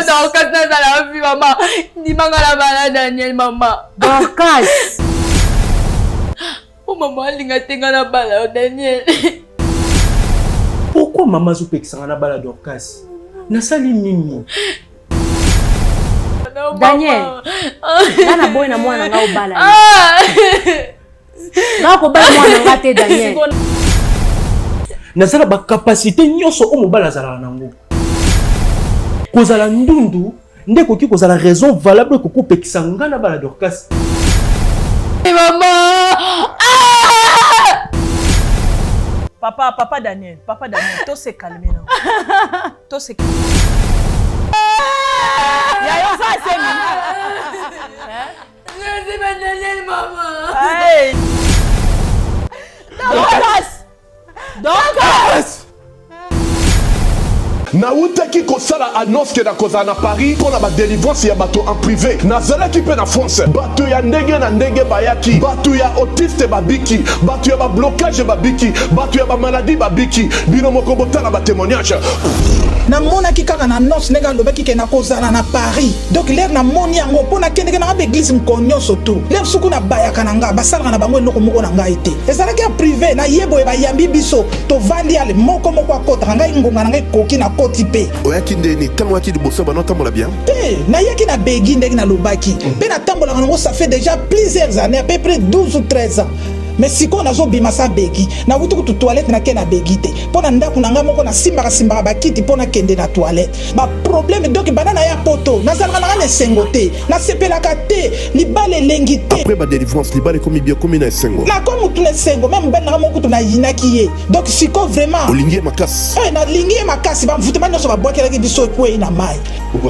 Dorcas na la vie, maman. Ni mangala bala Daniel, maman. Dorcas. Oh maman, linga tenga na bala Daniel. Pourquoi maman zopekisanga na bala Dorcas? Nasali nini? Daniel. Nana boy na mwana nga obala. Nga ko bala mwana nga te Daniel. Nazala ba capacité nyonso o mobala zala nango. Kozala ndundu nde koki kozala raison valable ko kopekisanga na bala Dorcas. Maman. Papa Daniel, tout se calme non. Tout se calme. Yayo ça c'est Je suis Daniel, maman. Hey. Dorcas. Nautaki kosala annonce ke na kozala na Paris pour la délivrance ya bato en privé. Nazalaki pe na France. Bato ya ndenge na ndenge bayaki. Bato ya autiste babiki. Bato ya ba blocage babiki. Bato ya ba maladie babiki. Bino moko botala ba témoignage. Na mona ki kaka na annonce nega lobaki ke na kozala na Paris. Donc l'air na moni yango pona kende na ba église mkonyo surtout. L'air suku na bayaka na nga basala na bango eloko moko na nga ite. Ezalaki ya privé na yebo e ba yambi biso to vandi ale moko akota ngai ngonga na ngai koki na Kotipe. Oyaki ndeni tango ati liboso bano tambola bien. Na yaki na begi ndenge na lobaki. Pe na tambola nango ça fait déjà plusieurs années, à peu près 12 ou 13 ans. Mais si on a zo bimasa begi na wutu kutu toilette na ke na begi te pona ndaku nanga moko na simbaka bakiti pona kende na toilette ba problème donc banana ya poto na zalaka na sengo te na sepelaka te libale lengi te après ba délivrance libale komi bien komi na sengo na komi tu na sengo même ben na moko tu na yinaki ye donc siko vraiment olingie makasi na lingie makasi ba mvutema nyoso ba boakela ki biso kwe na mai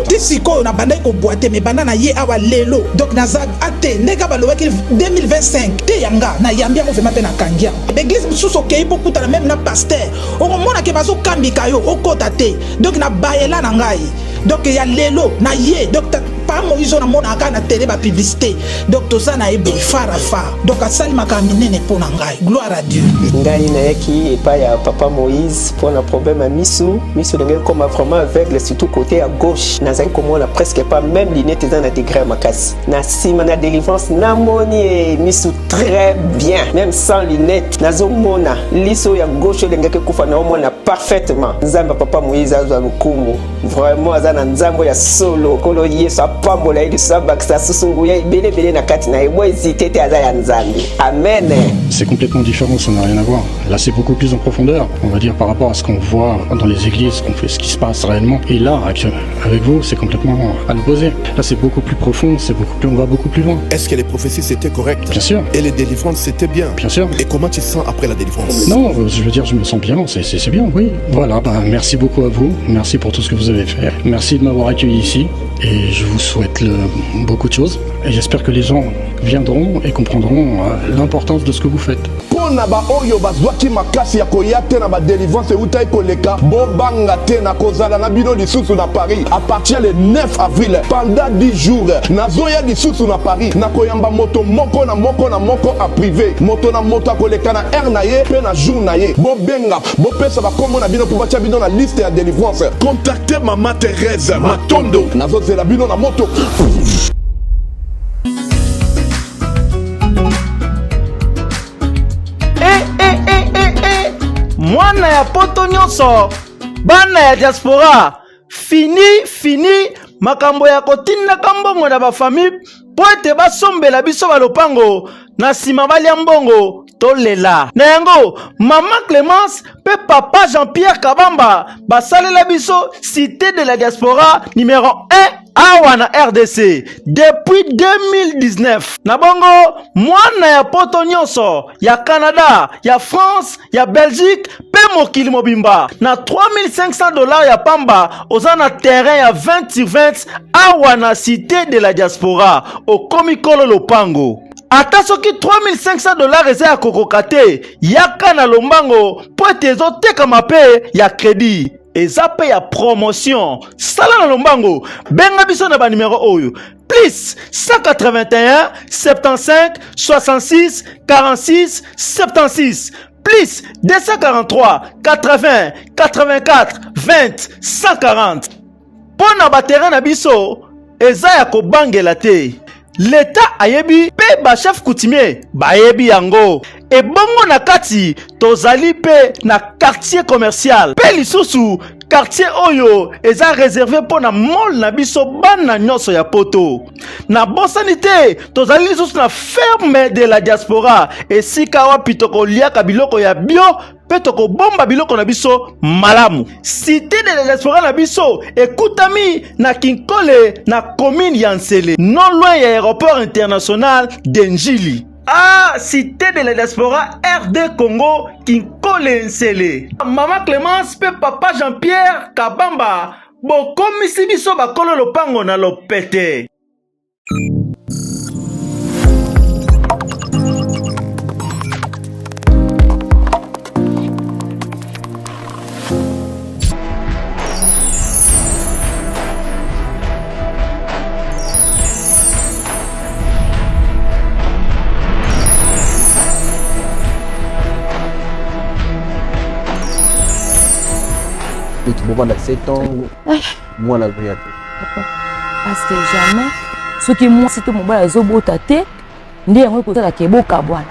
ti siko na banda ko boite mais banana ye awa lelo donc na za ate ndeka ba lobaki 2025 te yanga na yambi on fait maintenant kangia l'église mususu kei beaucoup ta même na pasteur on mona ke bazo kambika yo okota te donc na bayela na ngai donc ya lelo na ye donc pas Moïse na mona aka na télé ba publicité donc to ça na ebo farafa donc asali makamine pour na ngai gloire à Dieu ngai na yaki epa ya papa Moïse pour un problème à misu ndenge comme vraiment aveugle surtout côté à gauche nazali komona presque pas même lunette dans na degré makasi na sima na délivrance na moni misu très bien même sans lunettes nazomona liso ya gauche ndenge kufa na omona parfaitement nzamba papa Moïse azwa lukumu vraiment azana nzambo ya solo kolo yesu apambola ili sabakisa susungu ya ibele na kati na ebo hésiter te azaya nzambi amen. C'est complètement différent, ça n'a rien à voir. Là, c'est beaucoup plus en profondeur, on va dire, par rapport à ce qu'on voit dans les églises, qu'on fait, ce qui se passe réellement. Et là, avec vous, c'est complètement à l'opposé. Là, c'est beaucoup plus profond, on va beaucoup plus loin. Est-ce que les prophéties c'était correct? Bien sûr. Et les délivrances c'était bien? Bien sûr. Et comment tu te sens après la délivrance? Non, je veux dire, je me sens bien, c'est bien, oui. Voilà, merci beaucoup à vous, merci pour tout ce que vous avez fait. Merci de m'avoir accueilli ici, et je vous souhaite beaucoup de choses. Et j'espère que les gens viendront et comprendront l'importance de ce que vous faites. Pona ba oyo bazwaki makasi ya koya te na ba délivrance utai koleka bobanga te na kozala na bino lisusu na Paris à partir le 9 avril pendant 10 jours nazoya lisusu na Paris na koyamba moto moko na moko en privé moto na moto koleka na air na ye pe na jour na ye bobenga bopesa ba komo na bino pour batia bino na liste ya délivrance contactez maman Thérèse Matondo nazozela bino na moto. Mwana ya poto nyonso bana ya diaspora fini makambo ya kotinda mbongo na ba famille po ete basombela biso balopango na sima balia mbongo tolela na yango mama Clémence pe papa Jean-Pierre Kabamba basalela biso cité de la diaspora numéro 1 awa na RDC depuis 2019 na bongo mwana ya poto nyonso ya Canada ya France ya Belgique pe mokili mobimba na $3500 ya pamba oza na terrain ya 20/20 awa na cité de la diaspora au komikolo lopango. Ata soki $3500 eza ya kokoka te yaka na lombango po ete ezotekama pe ya crédit eza pe ya promotion sala na lombango benga biso na ba numéro oyo plus 181 75 66 46 76 plus 243 80 84 20 140. mpo na baterrain na biso eza ya kobangela te. L'État ayebi pe ba chef coutumier bayebi yango. Ebongo na kati tozali pe na quartier commercial pe lisusu quartier oyo eza réservé pour na mall na biso bana nyonso ya poto. Na bosani te tozali lisusu na ferme de la diaspora esika wapi tokoliaka biloko ya bio pe tokobomba biloko na biso malamu. Cité de la diaspora na biso ekutami na Kinkole na commune ya Nsele non loin ya aéroport international d'Enjili. Ah, cité de la diaspora RD Congo Kinkole Nsele. Maman Clémence pe papa Jean-Pierre Kabamba bokomisi biso bakolo lopango na lopete. Bon, 7 ans, moi la vie. Parce que jamais, ce qui moi c'était mon bas zobo tate, ndi yango ko tala keboka bwana.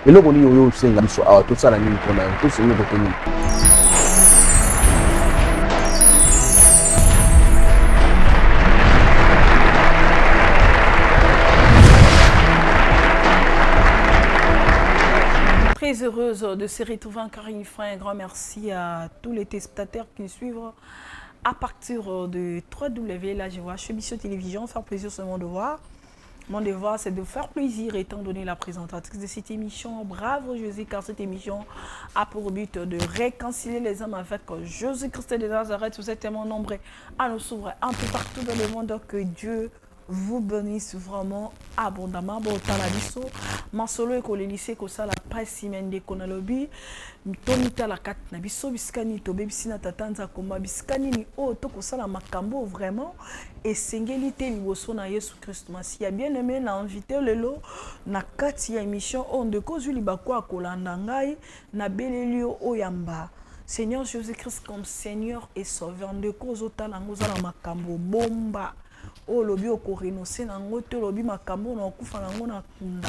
Eloko ni yo senga biso awa to sala nini pona to senga ko teni. Très heureuse de se retrouver encore une fois. Un grand merci à tous les téléspectateurs qui nous suivent à partir de 3W. Là, je vois Chebisso Télévision, faire plaisir, c'est mon devoir. Mon devoir, c'est de faire plaisir étant donné la présentatrice de cette émission. Bravo Jésus, car cette émission a pour but de réconcilier les hommes avec Jésus-Christ de Nazareth. Vous êtes tellement nombreux à nous s'ouvrir un peu partout dans le monde. Que Dieu vous bénisse vraiment abondamment. Bon, Talabiso, Masolo et Kolelise, Kosa la presse de Konalobi, Tomita la kat Nabiso, Biskani, Tobebisina Tatanza Koma, Biskani, ni O, Tokosa la Makambo, vraiment, et Sengelite, Liboso na Yesu Christ. Si a bien aimé, na invité le lot, na kati ya émission, on de Kozu Libakwa Kolandangai, na Belelio Oyamba. Seigneur Jésus-Christ comme Seigneur et Sauveur, de Kozota Langoza la Makambo, Bomba. Oh lobi okorenoncer nango te lobi makambo na okufa nango na kunda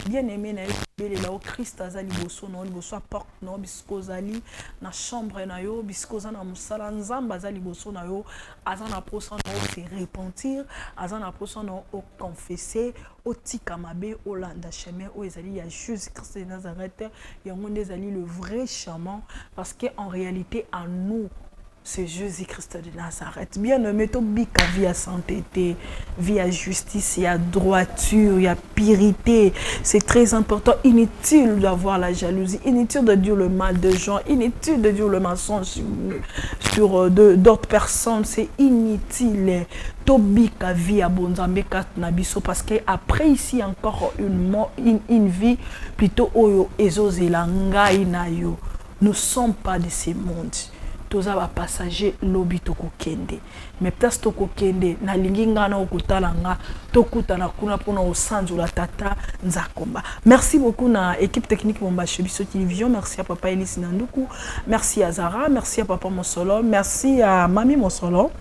bien aimé na bele la o Christ azali boso na liboso porte na bisko zali na chambre na yo bisko za na musala nzamba azali boso na yo azana posa na se repentir azana posa na o confesser o tika mabe o landa chemin o ezali ya Jésus Christ de Nazareth yango ndezali le vrai chaman parce que en réalité en nous c'est Jésus-Christ de Nazareth. Bien aimé, to bika vie à sainteté, vie à justice, il y a droiture, il y a purité. C'est très important. Inutile d'avoir la jalousie, inutile de dire le mal de gens, inutile de dire le mensonge sur d'autres personnes. C'est inutile. To bika vie à bonzambe kat nabiso parce qu'après ici encore une vie plutôt oyo ezozelanga inayo. Nous ne sommes pas de ces mondes. Tous les passagers lobi toko kende mais place toko kende na linginga na okutala nga tokuta na kuna pona osanzu la tata nzakomba. Merci beaucoup na équipe technique Bomba Chebisso Télévision, merci à papa Elise Nanduku, merci à Zara, merci à papa Mosolo, merci à Mami Mosolo.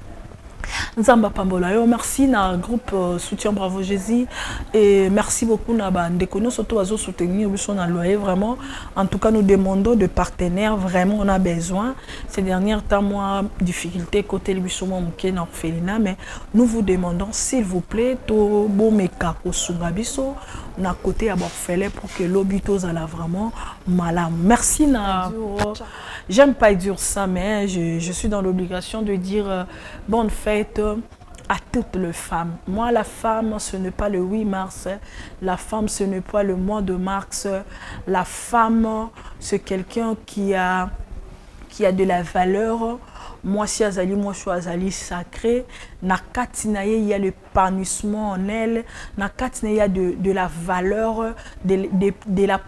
Nzamba Pambolayo, merci na groupe Soutien Bravo Jésus et merci beaucoup na bandeko nous surtout à soutenir biso na loyer vraiment. En tout cas nous demandons de partenaires, vraiment on a besoin. Ces derniers temps moi difficulté côté biso mo mke na orphelinat mais nous vous demandons s'il vous plaît to bomeka ko sunga biso na côté à orphelin pour que l'hôpital ala vraiment malade. Merci na j'aime pas dire ça mais je suis dans l'obligation de dire bonne fête à toutes les femmes. Moi, la femme, ce n'est pas le 8 mars. La femme, ce n'est pas le mois de mars. La femme, c'est quelqu'un qui a de la valeur. Moi, si Azali, moi, je suis Azali sacré. Na katinaye, il y a le panissement en elle. Na katinaye, il y a de la valeur, de la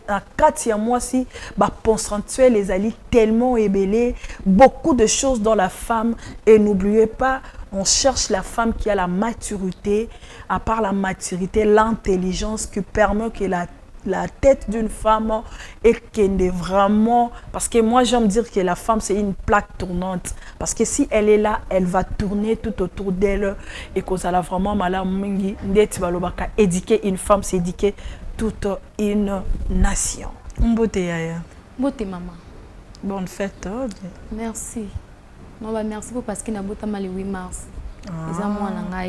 na katia, moi, si, bah, pensentuel, les ali tellement ébélés. Beaucoup de choses dans la femme. Et n'oubliez pas, on cherche la femme qui a la maturité. À part la maturité, l'intelligence qui permet que la tête d'une femme et qu'elle est vraiment... Parce que moi, j'aime dire que la femme, c'est une plaque tournante. Parce que si elle est là, elle va tourner tout autour d'elle et qu'on a vraiment malade. Éduquer une femme, c'est éduquer toute une nation. Beauté, Beauté, maman. Bonne fête. Merci. Maman, merci pour parce que nous avons le 8 mars. Les amours en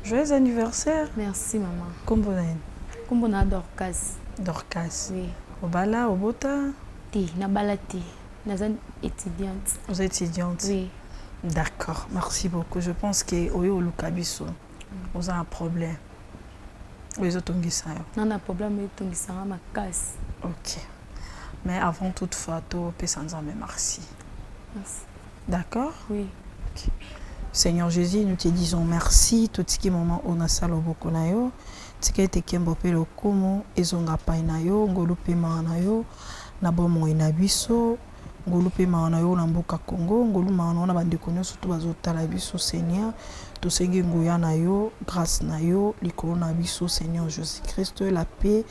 Joyeux anniversaire. Merci, maman. Comment on a Dorcas. Dorcas. Oui. Obala, Obota. Ti, Nabalati. Nous sommes étudiantes. Vous êtes étudiante? Oui. D'accord, merci beaucoup. Je pense que Oyo Lukabiso, vous avez un problème. Vous avez un problème avec ton guisson, ma casse. Ok. Mais avant toute fois, tu peux merci. Merci. D'accord? Oui. Okay. Seigneur Jésus, nous te disons merci. Tout ce qui est moment où nous avons beaucoup na yo, ce qui est kembo pe le kumu, ezonga pa na yo, ngolu pe ma na yo, na bomo ina biso, ngolu pe ma na yo na mboka Congo, ngolu ma na bandeko nyonso to bazotala biso Seigneur, to sengi nguya na yo, grâce na yo, likolo na biso Seigneur Jésus-Christ, la paix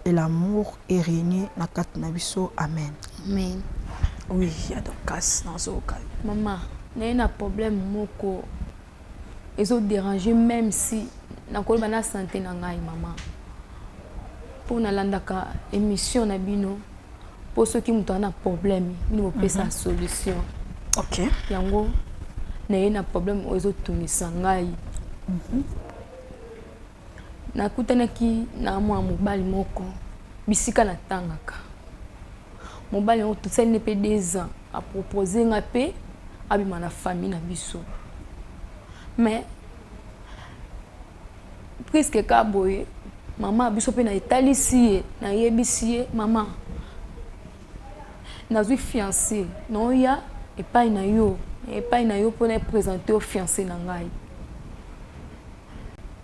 et l'amour et régner na kat na biso. Amen. Amen. Oui, il y a donc casse dans ce cas. Maman, il y a un problème moko. Ils ont dérangé même si na ko bana santé na ngai maman. Pour na landaka émission na bino pour ceux qui ont un problème, ils vont passer la solution. OK. Yango na un problème aux autres tunisa ngai. Na kutanaki na mwa mobali moko bisika na tangaka. Mobali on tout ça n'est pas 2 ans à proposer nga pe abima na famille na biso. Mais presque ka boye maman biso pe na etalisi na yebisi maman na zui fiancé non ya epai na yo pour na présenter au fiancé na ngai.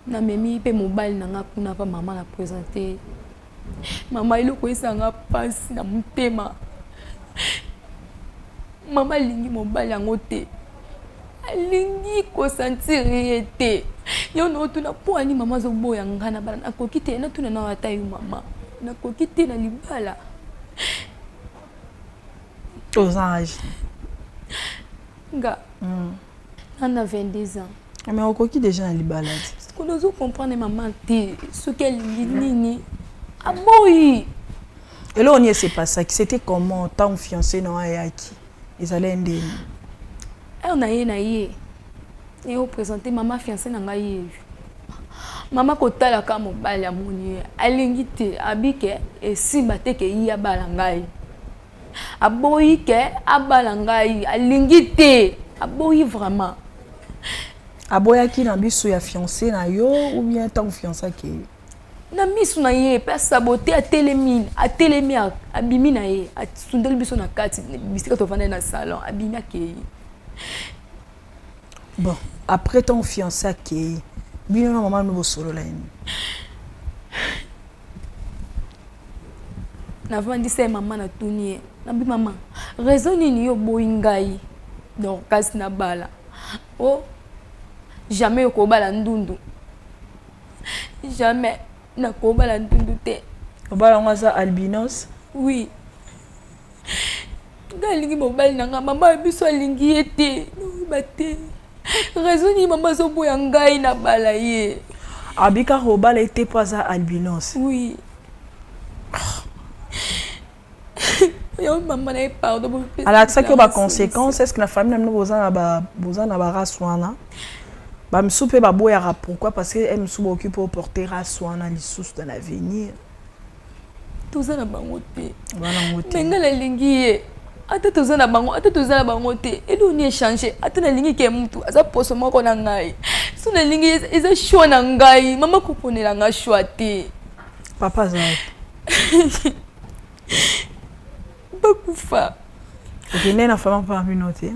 Na memi pe mobali na nga kuna pa maman na présenter. Maman il ko isanga passe na mutema. Maman lingi mobali yango te. Lingi ko sentir yete. Yo no tuna poani maman zo boya ngana bana akokite na tuna na wata yu mama. Na kokite na libala. Aux âges. Nga. On a 22 ans. Mais on coquille déjà na libala. Qu'on doit comprendre maman te ce qu'elle nini. Ah boy. Et là on y est pas ça. C'était comment ton fiancé non ayaki. Ils allaient aider. On a yé. Et on présentait maman fiancée na ngai. Maman kotala ka mobali ya moni. Alingi te abike et si bate ke ya bala ngai. Aboyi ke abala ngai alingi te. Aboyi vraiment. Aboyaki na biso ya fiancé na yo ou bien ton fiancé ke na misu na ye pe saboter a télémine abimi na ye a sundeli biso na kati bisika to vanda na salon abimi ke. Bon, après ton fiancé ke bino na maman no solo la ni. Na vandi se maman na tunie na bi maman raison nini yo boingai donc kasi na bala. Oh jamais ko bala ndundu. Jamais na ko bala ndundu te. Obala ngwaza albinos? Oui. Galingi mobali nanga maman biso alingi ete no bate. Raison ni maman zo boya ngai na bala ye. Abika obala ete pas albinos. Oui. Yo maman na pardon. Alors ça que ba conséquence est-ce que la famille n'a besoin na ba raswana? Ba msupe ba boya pourquoi parce que elle msupe occupe pour porter raswana les sous dans l'avenir. Tout ça na bango te. Voilà ngote. Menga la lingi ye. Ata tout ça na bango te. Et nous ni échanger. Ata na lingi ke mtu aza poso moko na ngai. So na lingi eza choix na ngai. Mama koponela nga choix te. Papa za. Bakufa. Okende na fama pa minote.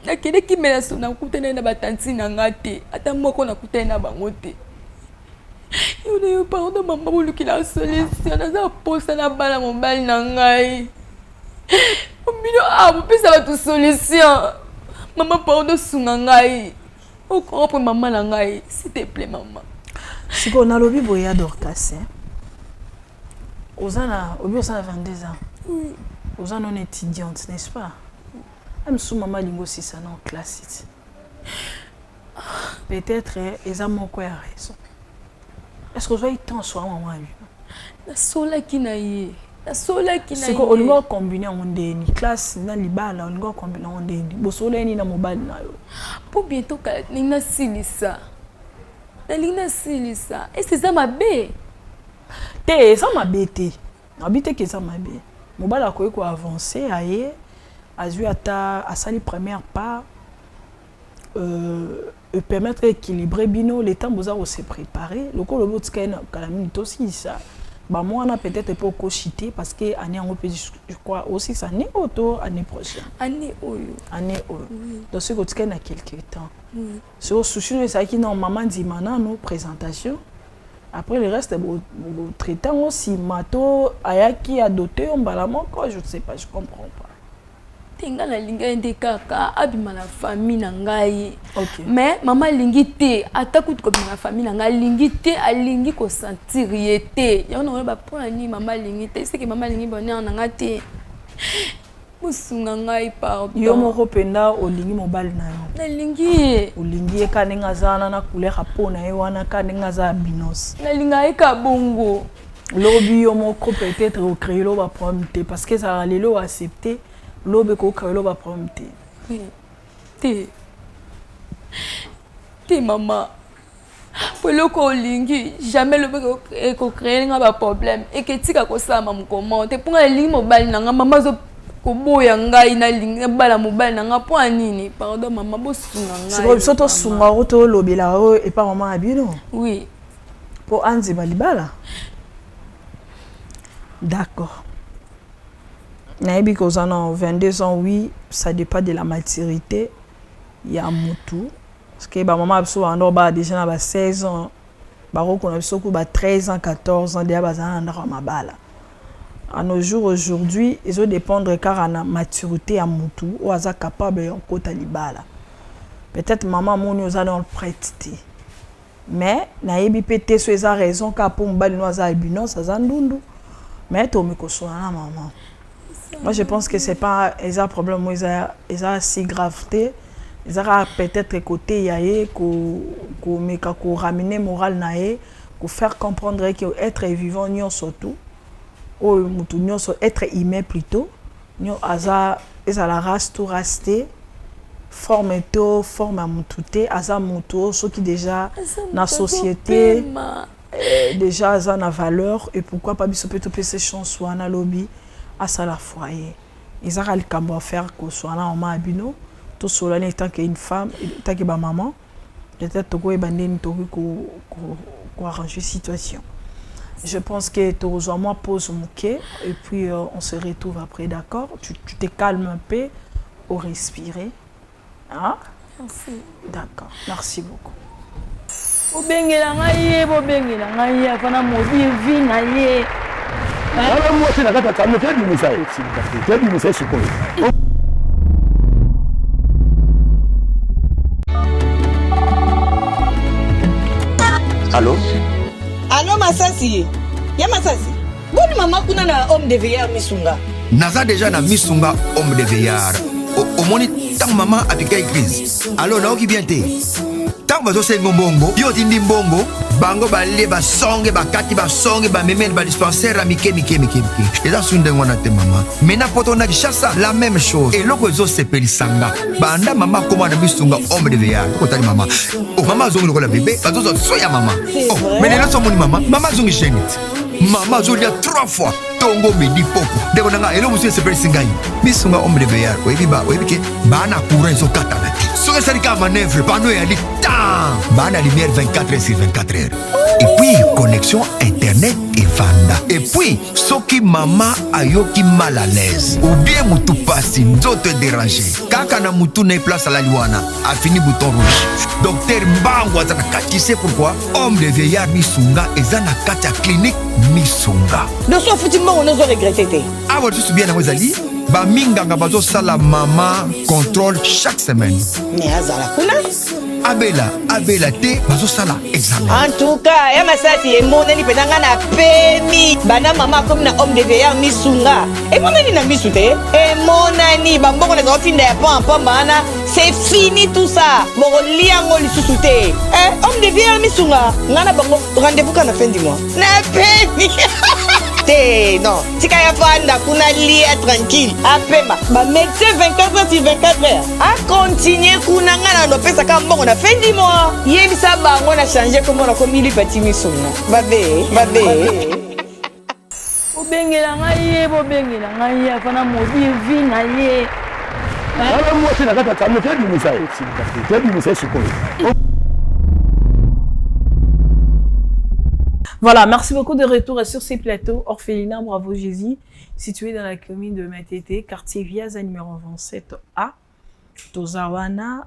Nakende ki mena so na kutana na batanti na ngate. Ata moko na kutana na bango te. Yo na yo pardon maman boluki la solution na za posa na bala mobali na ngai. Omino pesa ba tu solution. Maman pardon sunga ngai. O comprendre maman na ngai, s'il te plaît maman. Si on a lobby boya Dorcas, Osana, au bureau, ça a 22 ans. Oui. Osana, non étudiante, n'est-ce pas? Même sous maman lingo si ça non classe. Peut-être ils ont mon quoi raison. Est-ce que vous avez tant soit maman lui? La sola qui n'a eu. La sola qui n'a eu. C'est qu'on doit combiner en déni classe dans les balles, on doit combiner en déni. Bo sola ni na mobile na yo. Pour bientôt qu'elle n'a silisa. Nalina silisa. Et c'est ça ma bé. Te ça ma bête. Habite que ça ma bé. Mobile a quoi avancer aye. Azu ata a sali première part permettre d'équilibrer bino les temps besoin de se préparer le col l'autre scan la minute aussi ça bah moi on a peut-être pas cochité parce que année en je crois aussi ça année autour année prochaine année donc ce que scan a quelques temps c'est au souci ça qui normalement dit maintenant nos présentations après le reste traitant aussi mato ayaki a doté on balamon quoi je ne sais pas je comprends pas. Tenga na linga ende kaka abima na famille na ngai. Okay. Mais maman lingi te atakuti ko na famille na ngai lingi te alingi ko sentir yete. Ya ona ba point ni maman lingi te c'est que maman lingi bonheur na ngate. Musunga ngai pardon. Yo moko penda olingi mobile na yo. Na lingi. Olingi eka ninga zana na couleur apona e wana ka ninga za binos. Na linga eka bongo. Lobi yo moko peut-être au créer lo ba problème parce que ça allait lo accepter. Lobe ko kalo ba problème te maman pour le ko lingi jamais lobe ko créer nga problème et que tika ko sa maman comment te pour lingi mobile na nga maman zo ko boya ngai na lingi bala mobile na nga point nini pardon maman bo sunga ngai c'est bon soto sunga roto lobela o et pas maman abino oui pour anzi balibala d'accord. Naïbi Kozana 22 ans, oui, ça dépend de la maturité. Il y a Moutou. Parce que ma maman a déjà 16 ans. Baroko a 13 ans, 14 ans. À nos jours, aujourd'hui, ils ont dépendre car à la maturité à Moutou. Ou à capable de côté libala. Peut-être maman mon nous allons prêter. Mais naïbi pété sur les raisons car pour m'bali nous a binon ça zandundu. Mais tu me consoles maman. Moi, je pense que ce n'est pas un problème, ils ont si graveté. Ils ont peut-être côté yaé, qu'on ramener moral naé, qu'on faire comprendre que être vivant, nous surtout, ou être humain plutôt, nous avons la race tout resté, forme à moutouté, asa moutou, ceux qui déjà dans la société, déjà ont la valeur, et pourquoi pas se peut ces chansons à lobby. À ça la foyer. Ils ont le cambo à faire qu'on soit là en mabino. Tout cela en tant qu'une femme, tant que ma maman, peut-être que bandé qu'on arrange la situation. Je pense que tu rejoins moi pose mon quai et puis on se retrouve après, d'accord? Tu te calmes un peu pour respirer. Hein? Merci. D'accord. Merci beaucoup. Bobengela ngai bobengela ngai afana mobile vie na ye. Alors moi c'est la carte ça me fait du message. Tu as du message sur quoi? Allô? Allô Masasi? Ya Masasi? Boni mama kuna na homme de veillard Misunga. Naza déjà na Misunga homme de veillard. Au moni tant maman a piqué crise. Alors là qui vient te. Tant bazo sengo mbongo, yo tindi mbongo, bango balé ba songe ba kati ba songe ba memel ba dispensaire à mike. Et là sunde ngona te maman. Mena poto na kishasa la même chose. Et loko zo sepeli sanga. Banda maman comment na Misunga homme de veillard. Ko tali maman. Oh maman zongi ko la bébé, bazo zo soya maman. Oh, mais là so moni maman, maman zongi chenit. Maman zo dia 3 fois. Tongo medi poko. Deko nanga elo musu sepeli singai. Misunga homme de veillard. Oyebi ke bana courant zo katana. So que ça dit manœuvre pano ya bana lumière 24h/24h. Et puis connexion internet et vanda. Et puis soki mama ayoki mal à l'aise ou bien mutu pasi nzoto déranger. Kaka na mutu na place à la liwana a fini bouton rouge. Docteur Mbango azana kati, c'est pourquoi homme de veillard Misunga ezana kati ya clinique Misunga. De so futima on a regretté. Ah ouais, tu souviens na wezali? baminganga bazosala mama contrôle chaque semaine. Mais azala kuna abela te bazosala examen. En tout cas, ya masasi emoneli penanga na pemi bana mama comme na homme de veilleur misunga emoneli na misu te emonani bambongo na zofinda ya pampa bana c'est fini tout ça boko liango lisusu te homme de veilleur misunga ngana bango rendez-vous kana fin du mois na pemi te non tika ya fanda kuna lia tranquille apema ba médecin 24 heures sur 24 heures a continuer kuna ngana no pesa ka mbongo na fin du mois yebisa bango na changer comme on a comme il petit misuna babe obengela ngai bobengela ngai afana modi vi na ye ala moi c'est la kata kama fait du message c'est du message quoi. Voilà, merci beaucoup de retour sur ces plateaux. Orphelinat Bravo Jésus, situé dans la commune de Matete, quartier Viaza numéro 27A. Tozawana,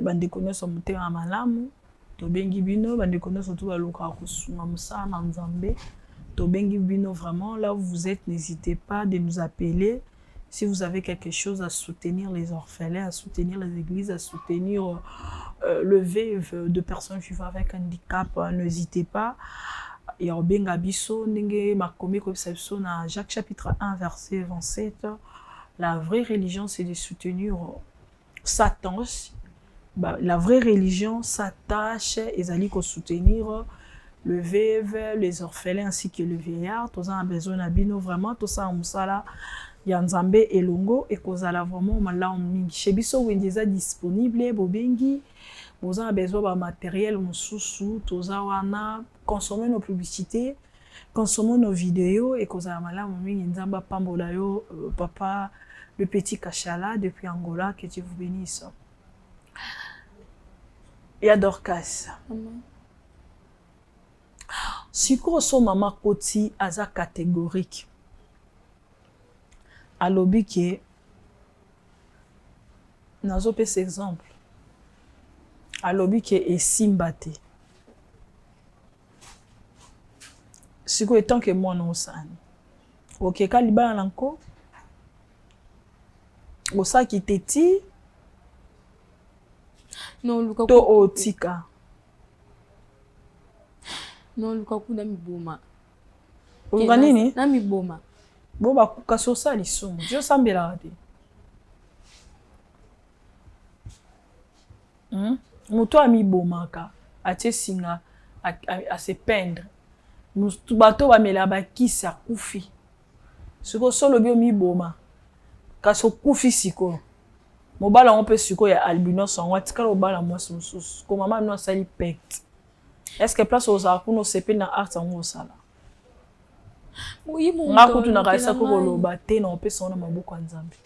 bandekone so mute wa malamu, to bengi bino, bandekone so tout baloka kosunga musa na nzambe. To bengi bino vraiment, là où vous êtes, n'hésitez pas de nous appeler. Si vous avez quelque chose à soutenir les orphelins, à soutenir les églises, à soutenir le veuve de personnes vivant avec handicap, n'hésitez pas. Et au benga biso ndenge makomi ko biso na Jacques chapitre 1 verset 27, la vraie religion c'est de soutenir Satan. La vraie religion s'attache et zali ko soutenir le veuve, les orphelins ainsi que le vieillard. Tous en besoin na bino vraiment tout ça musala ya nzambe elongo et kozala vraiment malamu mingi. Chez biso wendeza disponible bobengi. Vous avez besoin de matériel, toza wana, consommer nos publicités, consommer nos vidéos et cause à mala mami nzamba pambola yo papa le petit Kachala depuis Angola, que Dieu vous bénisse. Il y a Dorcas. Si so mama koti aza catégorique. Alobi ke nazo pesa exemple. Alobi ke esimba te. Siko etant que moi non sani. Ok, kalibana nanko. Osa ki teti. Non, Lukaku. To otika. Non, Lukaku na miboma. Oluka nini? Na miboma. Boba kukasosa lisumu. Jo sambela te. Mutu amibomaka atie singa a se peindre mutu bato bamela bakisi akufi siko solo bio miboma kaso kufi siko mobala on peut siko ya albinos en watika obala mwasi mususu ko mama no sali pect est-ce que place aux akuno sepe na art en osala ngakutu na kaisa ko loba te na opesa na maboko nzambe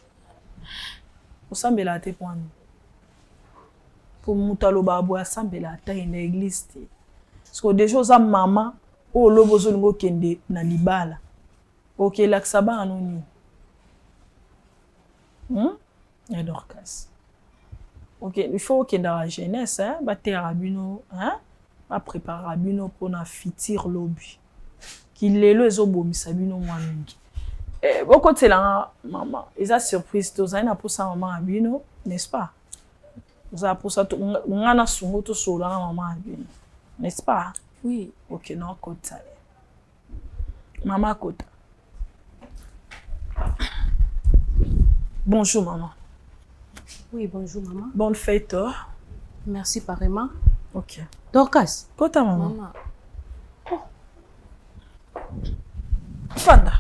osambela te point pour mutaloba abo asambela ta ina église te parce que des choses à maman o lobozo ngo kende na libala OK laksaba anoni ya Dorcas OK il faut que dans la jeunesse ba terra bino ba préparer bino pour na fitir lobby qu'il lelo ezobomisa bino mwa mingi boko tela maman eza surprise tozana pour ça maman bino n'est-ce pas. Vous avez pour ça, on a son auto sur la maman, n'est-ce pas? Oui. Ok, non, côté ça. Maman côté. Bonjour maman. Oui, bonjour maman. Bonne fête. Merci pareillement. Ok. Dorcas. Côté maman. Maman. Oh. Fanda.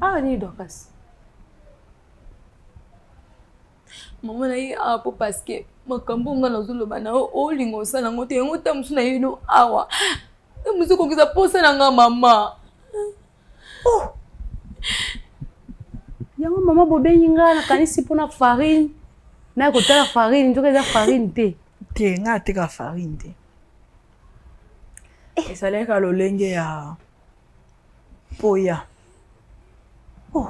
Ah, ni Dorcas. Maman na ye apo parce que makambo nga nazoloba na o lingo osala ngo te yango ta musu na ye no awa musu kokisa posa na nga mama. Oh. Yango mama bobengi nga na kanisi pona farine. Na kotala farine, njoka eza farine te. Te nga te ka farine te. Esaleka lolenge ya poya. Oh.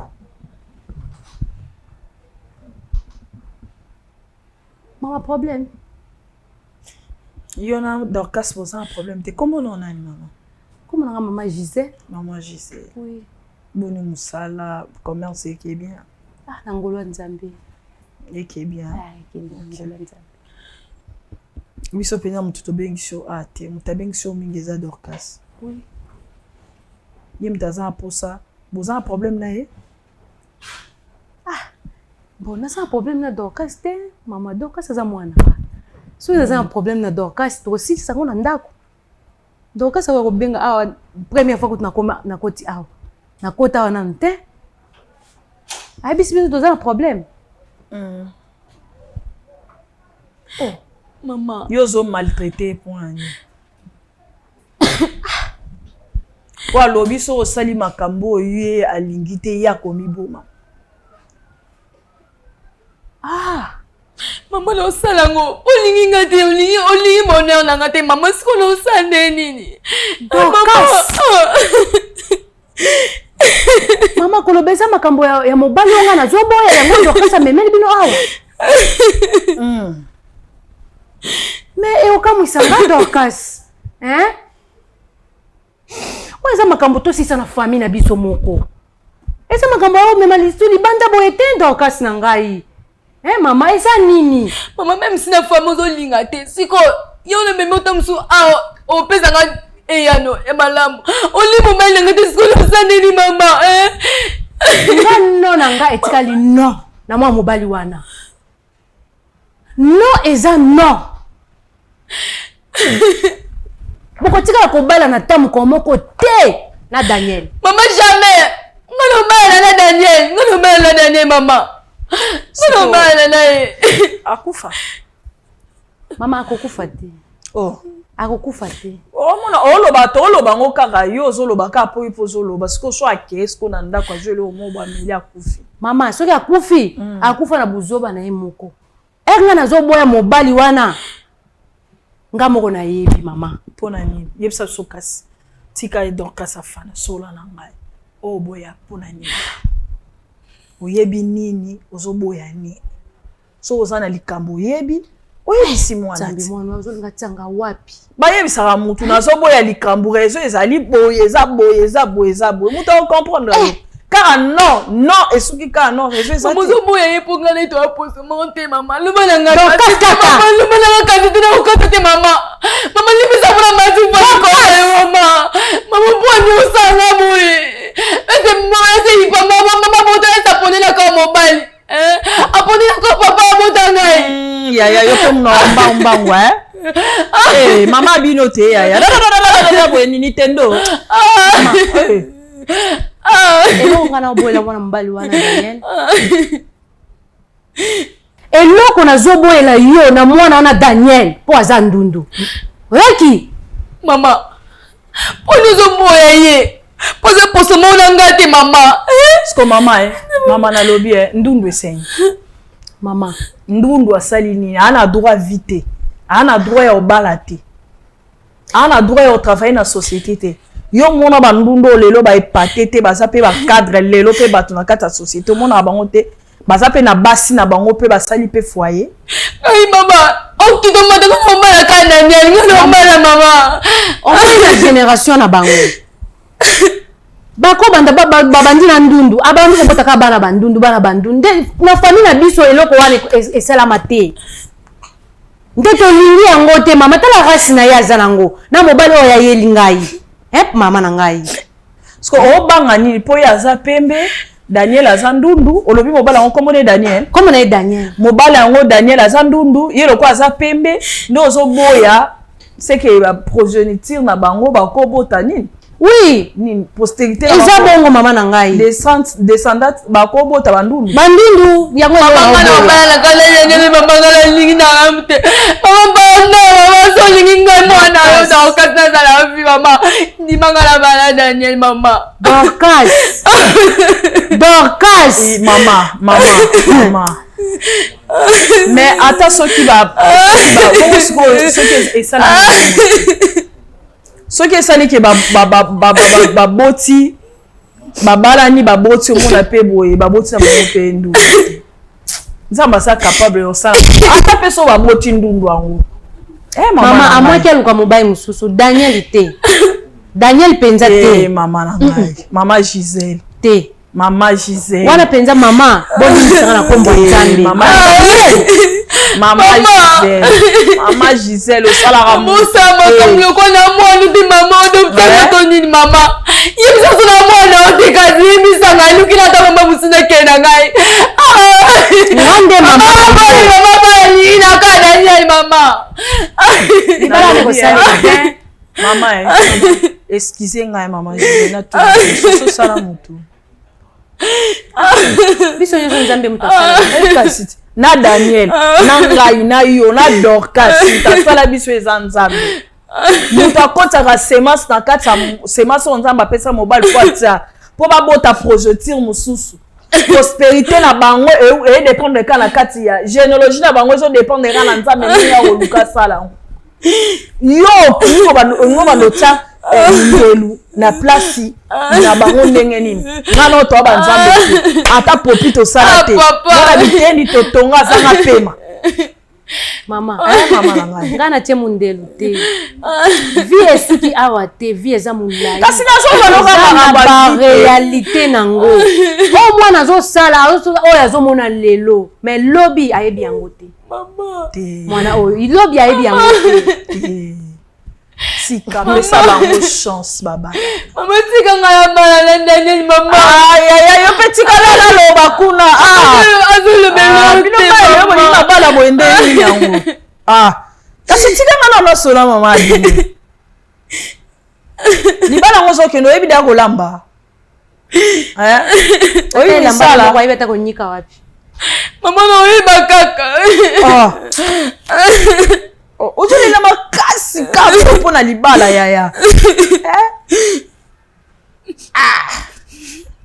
Maman, problème. Il y en a Dorcas posant un problème. Comment on a maman? Comment on a maman Gisèle? Maman Gisèle. Oui. Bonne moussala, commerce qui est bien. Ah, Nangolo Nzambi. Et qui est bien. Ah, qui est bien. Nangolo Nzambi. Oui, ce pénal m'a tout bien sur AT. M'a bien sur Mingeza Dorcas. Oui. Il y a pour ça. Vous avez un problème là? Ah, bon, on a un problème là Dorcas. Maman Dorcas, c'est à moi. Si vous avez un problème dans Dorcas, aussi ça on andako. Dorcas ça va bien ah première fois que na koti ah. Na kota na nte. Ah bis bis vous avez un problème. Oh, maman. Yo zo maltraité pour ani. Wa lobi so sali makambo yé alingité ya komi boma. Ah. Maman lo salango olingi ngate olingi bonheur na ngate maman siko lo sande nini Dorcas Mama kolobeza makambo ya mobali onga na zoboya ya ngondo Dorcas memeli bino awa mais e okamwisa nga Dorcas hein oza makambo to sisa na famille na biso moko eza makambo ya mema lisuli banda boye te Dorcas na ngai. Eh maman, eza nini? Maman même si na femme ozolinga te, siko yo le meme otamsu o pesa nga eyano e malamu. Oli mobile nga te siko lo sandeli mama, Nga no na nga etikali no na mwa mobali wana. No eza no. Boko tika ko bala na tamu ko moko te na Daniel. Maman jamais. Ngolo bala na Daniel, ngolo bala na Daniel mama. Ngolo bala na akufa. Mama akokufa te. Oh, akokufa te. Oh mona oloba to oloba ngo kaka yo zoloba ka po ipo zoloba siko so akes ko na ndako azwele o moba mili akufi. Mama soki akufi, akufa na buzoba na ye moko. Nga na zoboya mobali wana. Nga moko na yebi mama. Pona nini? Yebisa sokasi. Tika e Dorcas afana sola na ngai. O boya pona nini? Oyebi nini ozoboya nini? So ozana likambo yebi. Oyebisi mwana. Zambi mwana ozolinga tanga wapi? Bayebisaka mutu nazoboya likambo rezo ezali boye eza boye. Mutu o comprendre. Car non, esuki car non, rezo ezali. Mozo boya yeponga na to aposo monte mama. Lubana nga. Mama, lubana nga kazi tuna ukatete mama. Mama libisa mwana mazi mwana mama. Mama bwani usanga boye. Ese mwana ipa mama bota esa ponela ka mobile. Aponela ka papa bota ngai. Ya yo comme no mbangwa mama bino te ya boye ni Nintendo. Elo ngana boela mwana mbali wana Daniel. Eloko na zoboela yo na mwana wana Daniel po aza ndundu. Oyaki mama. Poni zoboya ye. Pose poso mona ngate mama. Sko mama na lobi ndundu esenyi. Mama, ndundu asali nini? Ana droit vite. Ana droit ya obala te. Ana droit ya travailler na société te. Yo mona ba ndundu lelo ba epate te baza pe ba cadre lelo pe bato na kata société mona bango te. Baza pe na basi na bango pe basali pe foyer. Ai mama, on ki to mata ko mama ka Daniel, ngono mama mama. On va la génération na bango. Bako banda babandi na ndundu abandu ko botaka bana bandundu na famille na biso eloko wana esala mate ndeto lingi yango te mama tala rasi na yaza nango na mobali oya yeli ngai mama na ngai sko o banga ni po yaza pembe Daniel aza ndundu olobi mobali yango komone Daniel mobali yango Daniel aza ndundu yelo ko aza pembe ndo zo boya c'est que ba progéniture na bango ba ko bota nini. Oui, ni postérité eza bongo mama na ngai. Descendants ba ko bota bandundu. Bandundu yango mama na bala kala yengele mama kala lingi na amte. Mama bana so lingi ngai mwana yo da okata za la mama. Ni mangala bala Daniel mama. Dorcas. Dorcas. Mama. Mais attends ce qui va ce qui est ça que baboti babala ni baboti mona pe boye baboti na pe ndu nzamba sa capable yo ça ata peso ba boti ndundu ango mama à moi qu'elle ka mobile mususu Daniel te Daniel penza te mama na ngai mama Gisèle te mama Gisèle wana penza mama boni sanga na kombo nzambe mama Gisèle mama Gisèle au sala musa makamlo ko na mwana di mama de pena toni mama yimisa sona mwana de kazi yimisa ngani kina ta mama musina kena ngai ngande mama bali na ka Daniel mama ibala ko sala mama excusez ngai mama Gisèle na tout so sala mutu biso nyo nzambe mutasala na Daniel na ngai na yo na Dorcas tasala biso ezanzambe muta kotaka semence na kati semence onzamba pesa mobile kwatsa po babota projectir mususu prospérité na bango et dépendre de la kati ya généalogie na bango so dépendre na nzambe ya oluka sala yo ngo ba lotsa ndelu na place na bango ndenge nini ngana to ba nzambe ata popito sala te na bitendi to tonga zanga pema mama mama ngana tie mundelu te vie esiki awa te vie eza mulai kasi na so baloka ba réalité nango o mwana zo sala o ya zo mona lelo mais lobby ayebi yango te mama te mwana o lobby ayebi yango te si comme ça bango chance baba mama tika ngaya bala na Daniel mama ay yo petit kala la lo bakuna azule belo bino ba yo boni bala boende yango kasi tika ngana no sola mama adini ni bala ngoso kendo ebida ko lamba oyi lamba kwa ibeta ko nyika wapi mama no iba kaka ojole na makasi kapo pona libala yaya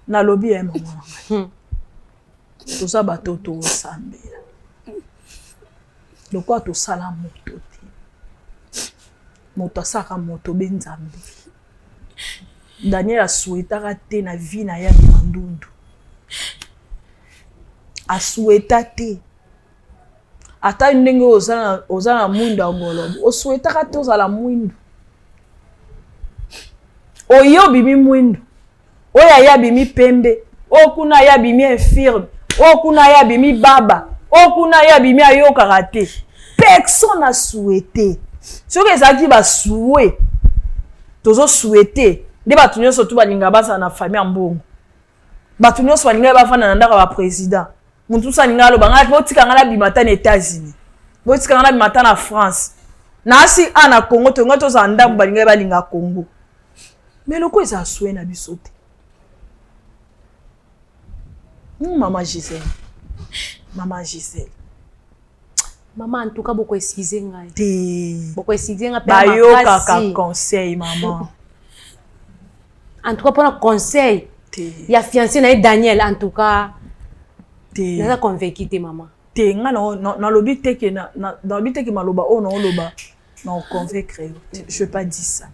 na lobi ya mama toza bato tosambela lokwa tosala moto te moto asaka moto benzambe Daniel asuetaka te na vie na ya ndundu asueta te ata ndenge ozala mwindu ya ngolobo osuetaka te ozala mwindu oyo bimi mwindu oyo ya bimi pembe okuna ya bimi infirme okuna ya bimi baba okuna ya bimi ayokaka te personne a souhaité soki ezalaki basouwe tozosouhaité nde bato nyonso tu balinga bazala na famille ya mbongo bato nyonso balinga bafanda na ndako ya baprésident mutu salinga aloba ngai botika ngala bimata na États-Unis botika ngala bimata na France nasi ana Congo to ngato za ndambu balinga balinga Congo mais loko eza soué na biso te mama Gisèle mama en tout cas beaucoup excuser ngai te beaucoup excuser ngai ba yo kaka conseil maman en tout cas pour un conseil il y a fiancé na Daniel en tout cas naza convaincu te mama te nga na lobi te ke na lobi te ke maloba o na loba na convaincre je peux pas dire ça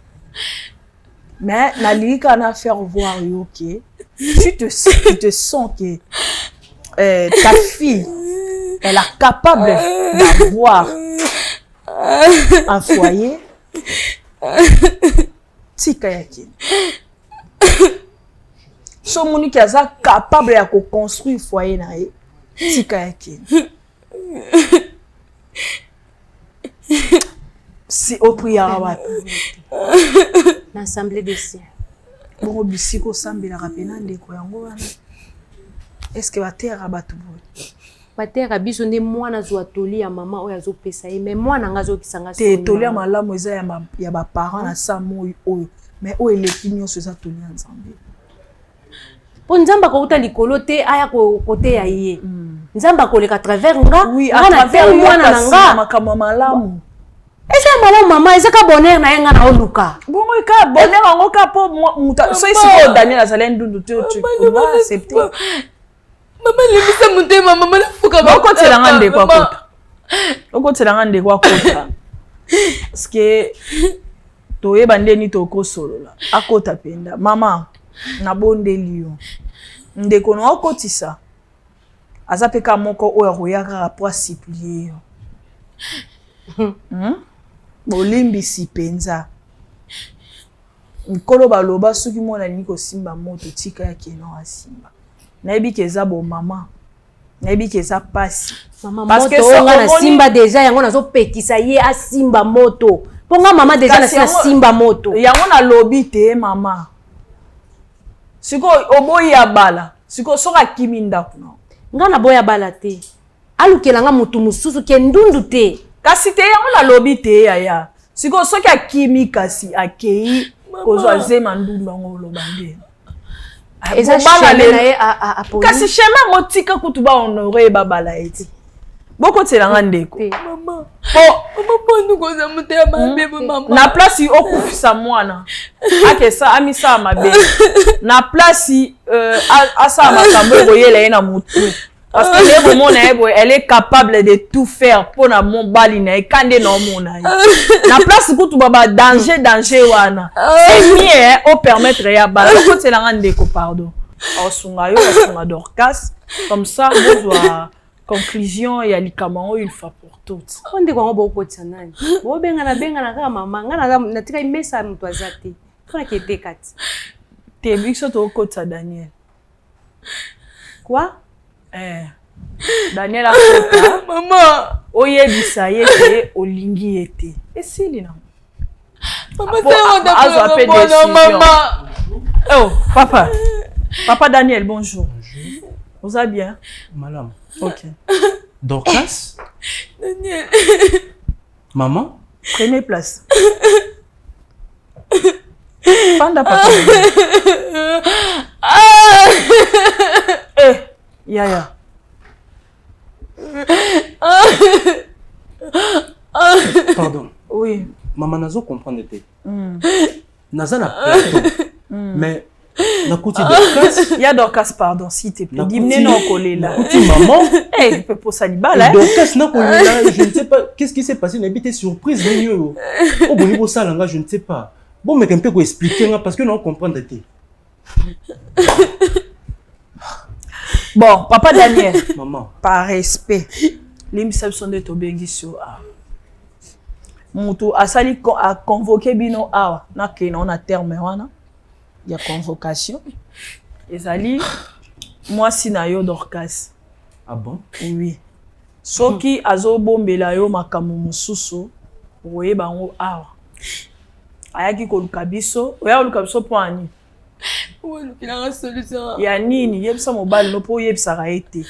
mais na lika na faire voir yo que tu te sens que ta fille elle est capable d'avoir un foyer tika yaki so monique aza capable ya construire foyer na ye tika yaki si au prière wapi l'assemblée des siens bongo bisiko sambelaka pena ndeko yango wana est-ce que batera bato boye batera biso nde mwana zo atoli ya mama oyo azopesa ye mais mwana nga azokisanga te toli ya malamu eza ya baparent na sa moi oyo mais oyo eleki nyonso eza toli ya nzambe po nzamba kouta likolo te aya kote ya ye nzamba koleka travers nga na te mwana na nga makambo malamu eza malamu mama eza ka bonheur na yenga na oluka bongo ka bonheur ngo ka po muta so isi ko Daniel azala ndundu te tu va accepter mama limisa mutema mama nafuka ba ko tsela ngande kwa kota oko tsela ngande kwa kota parce que to yeba ndeni to ko solola akota penda mama na bondeli yo ndeko no okotisa azapeka moko oyo akoyaka rapport supplier bolimbisi penza nkolo baloba soki mona nini kosimba moto tika ya keno asimba nayebi ke eza bo mama nayebi ke eza pasi parce que songa na simba déjà yango nazopekisa ye asimba moto ponga mama déjà na simba moto yango na lobi te mama siko oboyi ya bala siko soka kimi ndako no nga na boya bala te alukela nga mutu mususu ke ndundu te kasi te yango na lobi te yaya siko soki akimi kasi akei kozwa zema ndundu yango lobande eza sheme na ye a kasi sheme yango tika kutu ba honore babala eti boko tselanga ndeko mama ndu koza mutea mabe mama na place okufisa mwana akesa amisa mabe na place asa makambo boyela ye na mutu parce que les moments elle est capable de tout faire pour na mon bali na kande na mona na place kutu baba danger wana c'est mieux au permettre ya bala ko tselanga ndeko pardon osunga Dorcas comme ça on doit conclusion ya likamao une fois pour toutes on dit qu'on beaucoup de sanani bo benga na kama mama ngana na tika imesa mtu azati kana kete kati te bikso to kota Daniel quoi Daniel akota mama oyebisa ye ke olingi ete esili na mama ça mama oh papa Daniel bonjour vous allez bien madame ok Dorcas Daniel maman prenez place Fanda papa Yaya pardon oui maman nazo comprendre te naza na plateau mais na kuti Dorcas ya Dorcas pardon s'il te plaît dimne na kolela kuti maman peut pour ça libala Dorcas na kolela je ne sais pas qu'est-ce qui s'est passé na bité surprise nyo o boni bo sala nga je ne sais pas bon mais un peu ko expliquer nga parce que non comprendre te bon papa Daniel maman par respect l'imsab sont de tobengi sur mutu asali a convoqué bino awa na ke na terme wana ya convocation ezali moi sina yo Dorcas ah bon oui soki azobombela yo makamu mususu oye bango awa ayaki koluka biso oya koluka biso po ani olukilanga solution ya nini yebisa mobali no po yebisaka ye te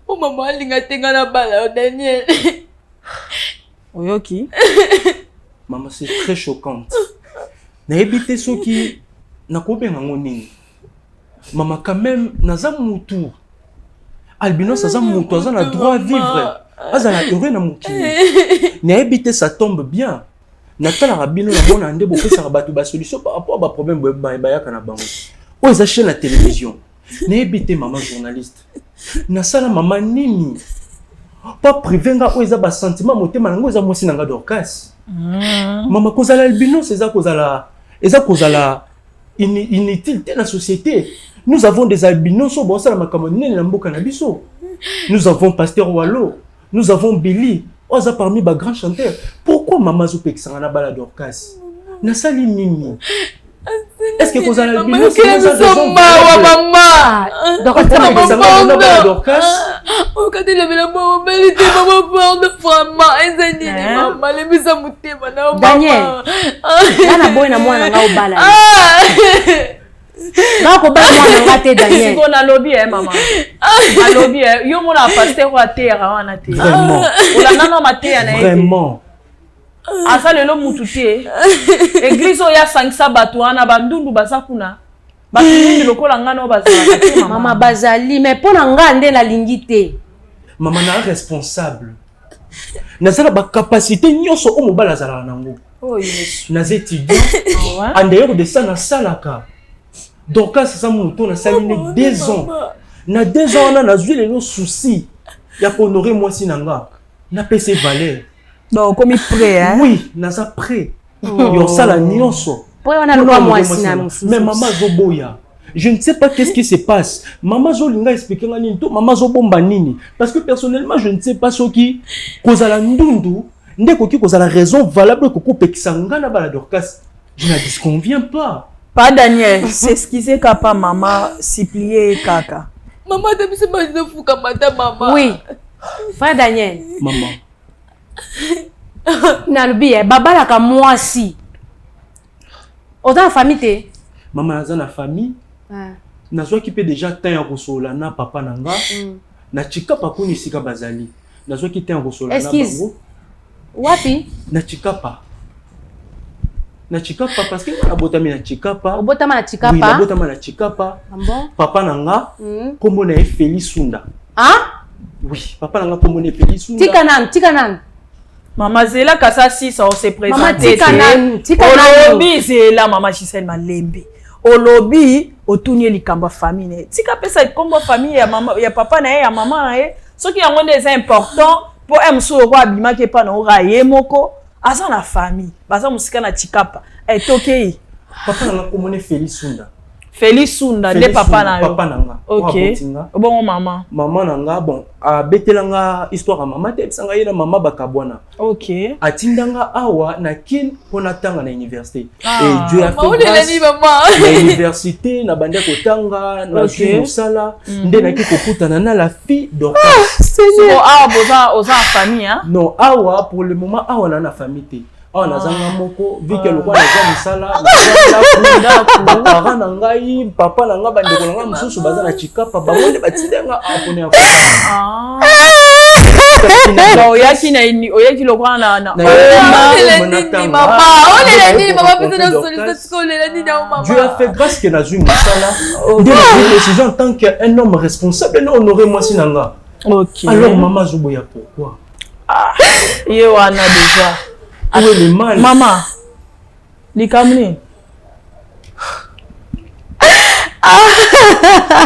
o mama alinga tenga na bala yo Daniel oyoki maman c'est très choquante nayebi te soki nakobenga ngo nini maman quand même naza mutu albinos aza mutu aza na droit à vivre aza na heureux na mokili nayebi te ça tombe bien natalaka bino na mona nde bopesaka bato basolution par rapport ba problème bayaka na bango oyo eza chaîne na télévision nayebi te maman journaliste nasala mama nini pas privé nga oyo eza basentiment motema nango eza mwasi nanga Dorcas mama kozala albinos eza kozala inutile te na société nous avons des albinos bon ça la makambo nene na mboka na biso nous avons Pasteur Wallo nous avons Billy oza parmi ba grands chanteurs pourquoi maman zo pekisanga na bala Dorcas na sali nini est-ce que kozala albinos maman Dorcas okati lebela mama belite mama pardon vraiment ezani mama lebisa mutema na mama Daniel ana boy na mwana nga obala na ko bala mwana nga te Daniel siko na lobby mama na lobby yo mona pasteur wa terre wana te vraiment olanda na mateya na vraiment asa lelo mutu te église oya sangisa bato wana bandundu baza kuna bato mingi lokola ngana bazala te mama bazali mais pona nga nde na lingi te maman na responsable nazala ba capacité nyonso o mobala azala nango oh yes naza étudiant en dehors de ça na salaka Dorcas ça mutu na saline 2 ans na 2 ans na zui le souci ya honorer moi sinanga na PC valeur donc comme prêt hein oui naza prêt yo sala nyonso po wana lokwa mwasi na mususu mais maman zoboya Je ne sais pas qu'est-ce qui se passe. Maman Zolinga expliqué ngani to maman Zobomba nini parce que personnellement je ne sais pas ce qui cause la ndundu ndeko qui cause la raison valable que coupe kisanga na bala Dorcas. Je ne disconviens pas. Pas Daniel, c'est excusez papa maman supplier kaka. Maman de biso ba de fuka mata maman. Oui. Frère Daniel. Maman. Nalobi baba la ka moi si. Autant famille té. Maman naza na famille. Nazwa ki peut déjà temps ya kosola na papa nanga. Na chikapa kuni sika bazali. Nazwa ki temps ya kosola na bango. Wapi? Na chikapa. Na chikapa parce que na botami na chikapa. Botama na chikapa. Oui, na botama na chikapa. Bon. Papa nanga kombo na Félix Sunda. Hein? Oui, papa nanga kombo na Félix Sunda. Tikanan. Maman Zela kasa si ça on s'est présenté. Maman Tikanan. Olobi Zela maman Gisèle Malembe. Olobi otunye likamba famille. Tika pesa kombo famille ya maman ya papa na ya maman na ce qui yango des important pour emso ko abima ke pa na oraye moko. Aza na famille, baza musika na chikapa. Tokei. Papa nanga komone Félix Sunda. Félix Sunda de papa na yo. Papa nanga. OK. Bon maman. Maman nanga bon a betelanga histoire ya maman te sanga yena maman bakabwana. OK. Atindanga awa na kin pona tanga na université. Et Dieu a fait grâce. Na université na bande kotanga na musala nde na ki kokutana na la fille Dorcas. Seigneur. Awa boza famille hein? Non, awa pour le moment awa na famille te. Oh, nazanga moko vike lokwa na misala na parents na ngai papa na nga bandeko na nga mususu baza na chikapa bamonde batindenga apone ya oyaki lokwa na Dieu a fait grâce que nazwi misala de la décision en tant qu'un homme responsable non honorer moi sinanga. OK. Alors maman Zoboya pourquoi? Yo ana déjà. Où est le mal? Maman, ni kamni.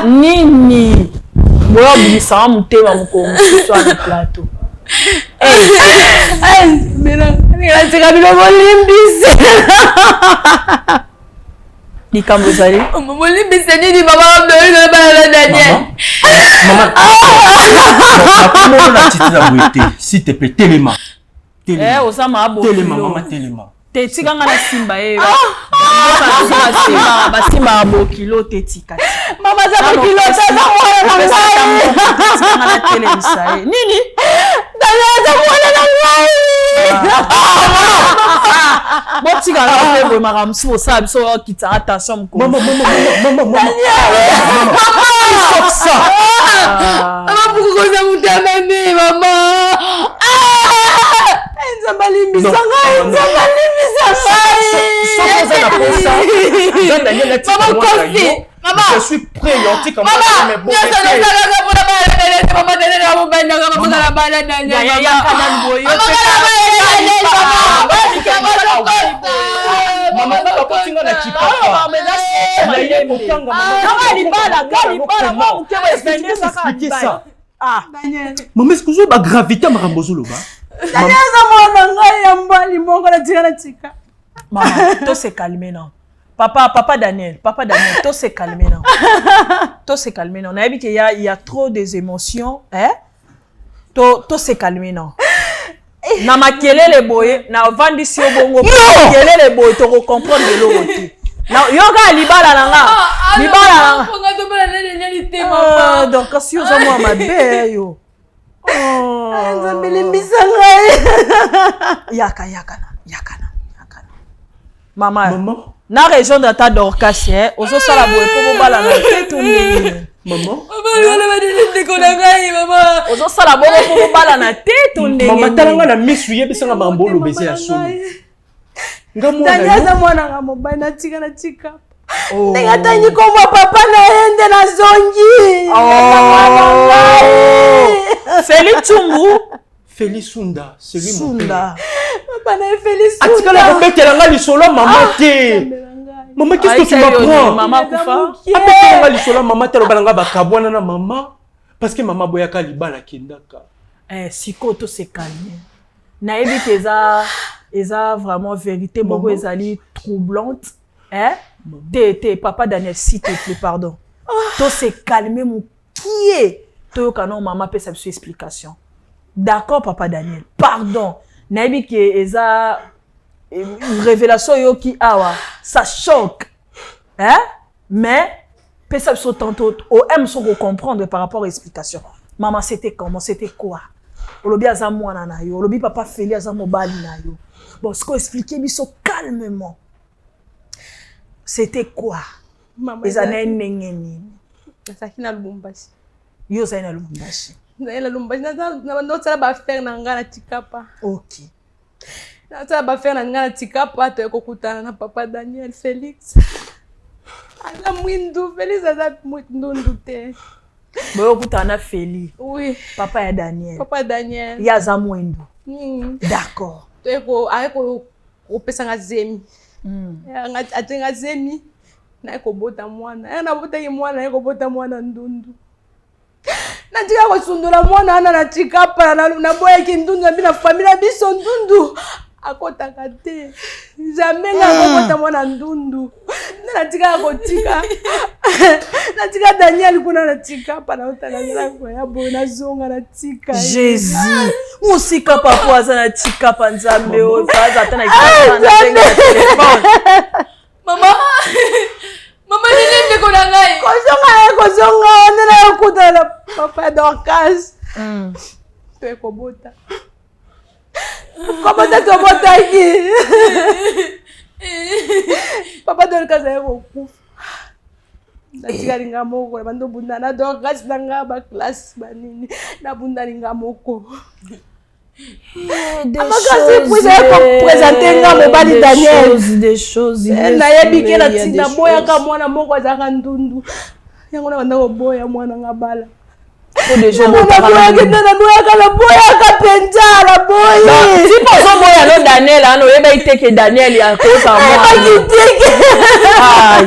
Nini. Boya bisa mutema mukongo sur le plateau. Mira, tika bilo molimbise. Ni kambo zali. Molimbise nini baba mdoli na bala Daniel. Maman. Comment la titi la beauté? S'il te plaît, téléma. Osama abo. Téléma, maman, téléma. Te tika ngana simba e. Simba abo kilo te tika. Mama za kilo te za mwana na ngai. Ngana télémisa e. Nini? Daniel za mwana na ngai. Bon tika na pe bo maramsu osabi so kita attention mko. Maman. Stop ça. Maman pourquoi ça vous t'amène maman? Je suis prêt, maman, est-ce que vous avez gravité à Marambozolo? Daniel za mwana ngai ya mbali mongo na tika na tika. Maman, to se calmer non. Papa Daniel, to se calmer non. To se calmer non. On a vu qu'il y a trop des émotions, hein? To se calmer non. Na makelele boye, na vandi si obongo. Makelele boye to comprendre de l'autre. Na yoga libala nanga. Libala nanga. Ponga to bala na nani te maman. Donc si oza moi mabe yo. Yakana. Maman. Na région de ta Dorcas, ozo sala boye po bala na tetu ndeni. Maman. Maman. Ozo sala boye po bala na tetu ndeni. Maman talanga na misu yebisanga mambolo beze ya soni. Daniel za mwana nga mobile na tika. Nengatanyi komwa papa na ende na zongi. Félix Tumbu. Félix Sunda, c'est lui Sunda. Papa na Félix Sunda. Atika la robete la ngali solo maman te. Maman, qu'est-ce que tu m'apprends? Maman kufa. Apeka ngali solo maman te robalanga bakabwana na maman parce que maman boyaka libala kindaka. Siko to se calme. Na ebi eza vraiment vérité moko ezali troublante. Hein? T'es papa Daniel, s'il te plaît, pardon. Toi, c'est calmer mon pied. Toi, quand maman peut sa explication. D'accord, papa Daniel, pardon. Naïbi qui est une révélation yo qui awa, ça choque. Hein? Mais peut ça tantôt au M sont comprendre par rapport à l'explication. Maman, c'était comment? C'était quoi? Olobi aza mwana na yo, olobi papa Feli aza mobali na yo. Bon, ce qu'on expliquait biso calmement. C'était quoi? Maman, les années nengeni. Nasaki na Lubumbashi. Yo za na Lubumbashi. Na Lubumbashi na ndotala ba faire na ngana tikapa. OK. Na ndotala ba faire na ngana tikapa to ekokutana na papa Daniel Félix. Ala mwindu Félix aza mwindu te. Boyo kutana Feli. Oui. Papa ya Daniel. Papa Daniel. Ya za mwindu. D'accord. To ayeko opesanga zemi. Atenga zemi na ekobota mwana. Na bota ye mwana ekobota mwana ndundu. Na tika ko sundula mwana ana na tikapa na boya ki ndundu na bina famille biso ndundu. Akotaka te. Jamais nga akobota mwana ndundu. Na tika ko tika. Na tika Daniel kuna na tikapa na utala ngako ya bona zonga na tika. Jésus. Musika papa aza na tikapa nzambe o faza tana ikapa na tenga téléphone. Mama. Mama nini ndeko na ngai? Kozonga ndena yakutala papa Dorcas. To ekobota. Comment ça te bota ki? Papa Dorcas ayokufa. Natika linga moko bando bunda na Dorcas nanga ba classe banini na bunda linga moko. Des choses. Na yebike na tina boya ka mwana moko azaka ndundu. Yango na banda ko boya mwana ngabala. Des gens boya ka penja la boya. Si poso boya no Daniel ano yeba iteke Daniel ya kosa moi. Aïe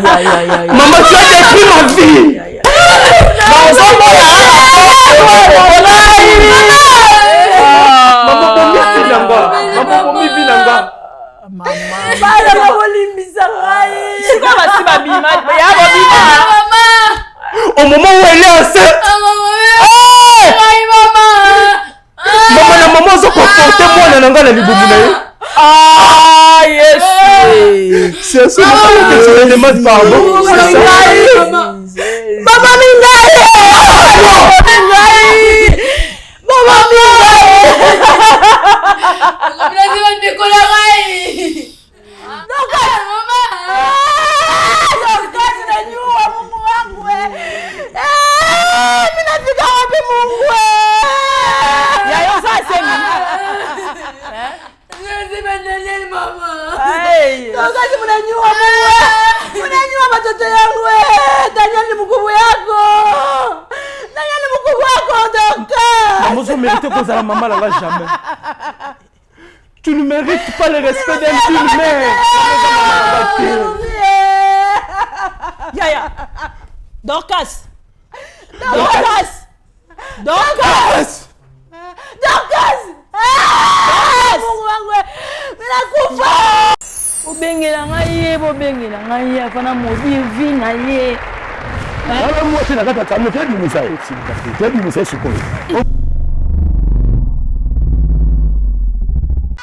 aïe aïe. Maman, tu as détruit ma vie. Poso boya. Maman, vinanga. Maman. Bala babolimbisa ngai. Siko basi babima. Ya babima. Au moment où elle est enceinte. Maman, la maman se comportait moi na libumu na ye. Ah yes. C'est à ce moment que tu me demandes pardon. Maman mingaye. Maman mingaye. Lazima ndikola ngai. Doka mama. Doka tunanyua Mungu wangu wewe. Mimi nafika wapi Mungu wewe? Ya yo sasa Lazima ndele mama. Doka tunanyua Mungu wewe. Unanyua watoto yangu wewe. Daniel ni mkubwa yako. Daniel ni mkubwa wako Doka. Maman, je mérite que ça la maman là jamais. Tu ne mérites pas le respect d'un fille mère. Yaya. Dorcas. Dorcas. Dorcas. Dorcas. Mungu wangu. Ninakufa. Ubengela ngai bobengela ngai afana mobivi na ye. Alors moi c'est la carte ça me fait du message. Tu as du message sur quoi?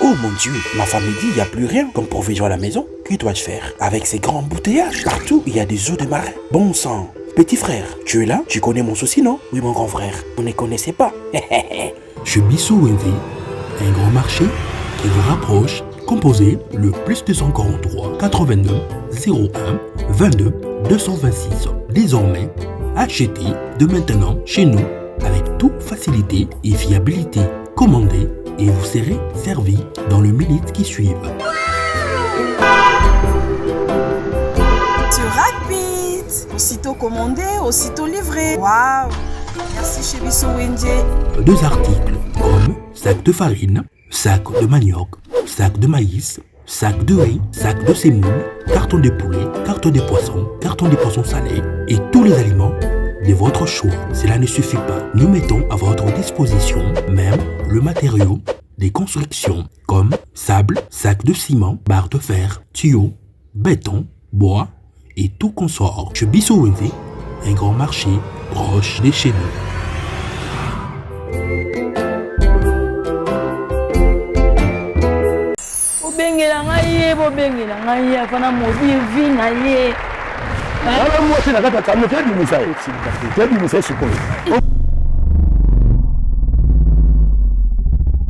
Oh mon Dieu, ma femme me dit il n'y a plus rien comme provision à la maison. Que dois-je faire? Avec ces grands embouteillages, partout il y a des eaux de marin. Bon sang. Petit frère, tu es là? Tu connais mon souci, non? Oui mon grand frère, vous ne connaissez pas. Chez Bissou Wendy, un grand marché qui vous rapproche, composé le plus 243 82 01 22 226. Désormais, achetez de maintenant chez nous avec toute facilité et fiabilité. Commandez et vous serez servi dans les minutes qui suivent. C'est rapide. Aussitôt commandé, aussitôt livré. Waouh. Merci chez Bissou Wendy. 2 articles comme sac de farine, sac de manioc, sac de maïs, sac de riz, sac de semoule, carton de poulet, carton de poissons salés et tous les aliments de votre choix. Cela ne suffit pas. Nous mettons à votre disposition même le matériau des constructions comme sable, sac de ciment, barre de fer, tuyaux, béton, bois et tout consort. Chez Bissot Wenze, un grand marché proche de chez nous. Bengela ngai bo bengela ngai afana mobile vie na ye. Moi c'est la carte, ça me fait du message. C'est du message.